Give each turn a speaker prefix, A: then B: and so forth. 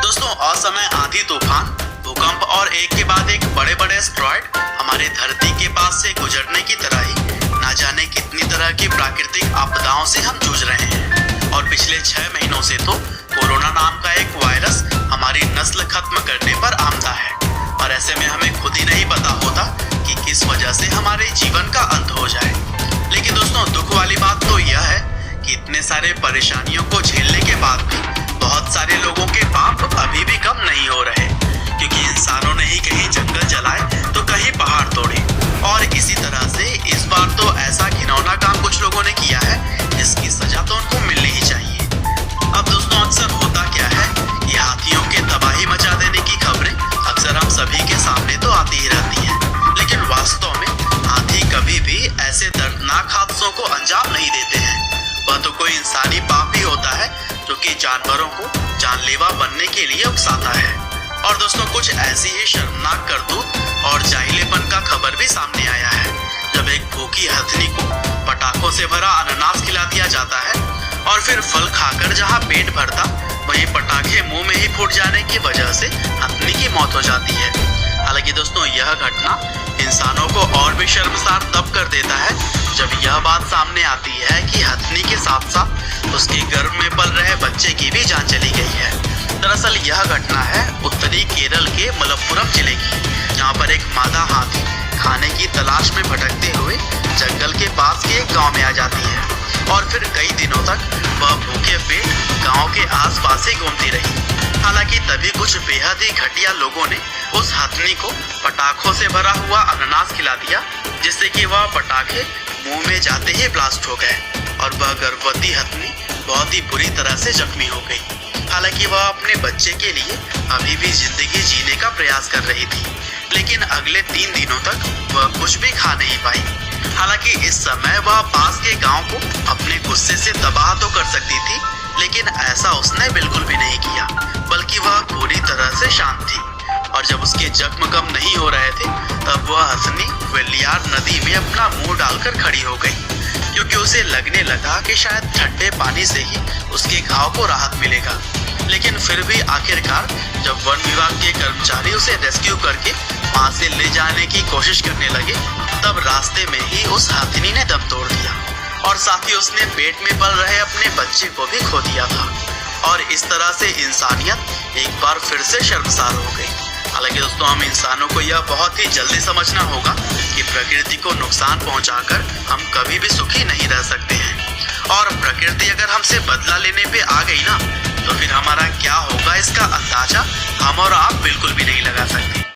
A: दोस्तों, असमय आंधी तूफान, भूकंप और एक के बाद एक बड़े बड़े एस्टेरॉयड हमारे धरती के पास से गुजरने की तरह ही ना जाने कितनी तरह की प्राकृतिक आपदाओं से हम जूझ रहे हैं। और पिछले 6 महीनों से तो कोरोना नाम का एक वायरस हमारी नस्ल खत्म करने पर आमदा है। और ऐसे में हमें खुद ही नहीं पता होता कि किस वजह से हमारे जीवन का अंत हो जाए। लेकिन दोस्तों, दुख वाली बात तो यह है कि इतने सारे परेशानियों को झेलने के बाद भी बहुत सारे लोगों के पाप अभी भी कम नहीं हो रहे, क्योंकि इंसानों ने ही कहीं जंगल जलाए तो कहीं पहाड़ तोड़े। और इसी तरह से इस बार तो ऐसा घिनौना काम कुछ लोगों ने किया है जिसकी सजा तो उनको मिलनी ही चाहिए। अब दोस्तों, अक्सर होता क्या है कि हाथियों के तबाही मचा देने की खबरें अक्सर हम सभी के सामने तो आती ही रहती हैं, लेकिन वास्तव में हाथी कभी भी ऐसे दर्दनाक हादसों को अंजाम नहीं देते हैं। वह तो कोई इंसानी पाप ही होता है जो कि जानवरों को जानलेवा बनने के लिए उकसाता है। और दोस्तों, कुछ ऐसी ही शर्मनाक करतूत और जाहिलेपन का खबर भी सामने आया है, जब एक भूखी हथनी को पटाखों से भरा अनानास खिला दिया जाता है और फिर फल खाकर जहां पेट भरता वहीं पटाखे मुंह में ही फूट जाने की वजह से हथनी की मौत हो जाती है। हालांकि दोस्तों, यह घटना इंसानों को और भी शर्मसार तब कर देता है जब यह बात सामने आती है कि हथनी के साथ साथ उसके गर्भ में पल रहे बच्चे की भी जान चली गई है। दरअसल यह घटना है उत्तरी केरल के मलप्पुरम जिले की, जहां पर एक मादा हाथी खाने की तलाश में भटकते हुए जंगल के पास के एक गांव में आ जाती है और फिर कई दिनों तक वह भूखे पेट गांव के आसपास ही घूमती रही। हालांकि तभी कुछ बेहद ही घटिया लोगों ने उस हथनी को पटाखों से भरा हुआ अनानास खिला दिया, जिससे कि वह पटाखे मुंह में जाते ही ब्लास्ट हो गए और वह गर्भवती हथनी बहुत ही बुरी तरह से जख्मी हो गई। हालांकि वह अपने बच्चे के लिए अभी भी जिंदगी जीने का प्रयास कर रही थी, लेकिन अगले 3 दिनों तक वह कुछ भी खा नहीं पाई। हालांकि इस समय वह पास के गांव को अपने गुस्से से तबाह तो कर सकती थी, लेकिन ऐसा उसने बिल्कुल भी नहीं किया, बल्कि वह पूरी तरह से शांत थी। और जब उसके जख्म कम नहीं हो रहे थे तब वह हथनी वेलियार नदी में अपना मुंह डालकर खड़ी हो गई, क्योंकि उसे लगने लगा कि शायद ठंडे पानी से ही उसके घाव को राहत मिलेगा। लेकिन फिर भी आखिरकार जब वन विभाग के कर्मचारी उसे रेस्क्यू करके वहां से ले जाने की कोशिश करने लगे, तब रास्ते में ही उस हथनी ने दम तोड़ दिया और साथ ही उसने पेट में पल रहे अपने बच्चे को भी खो दिया था। और इस तरह से इंसानियत एक बार फिर से शर्मसार हो गई। हालांकि दोस्तों, हम इंसानों को यह बहुत ही जल्दी समझना होगा कि प्रकृति को नुकसान पहुंचाकर हम कभी भी सुखी नहीं रह सकते हैं। और प्रकृति अगर हमसे बदला लेने पे आ गई ना, तो फिर हमारा क्या होगा इसका अंदाजा हम और आप बिल्कुल भी नहीं लगा सकते।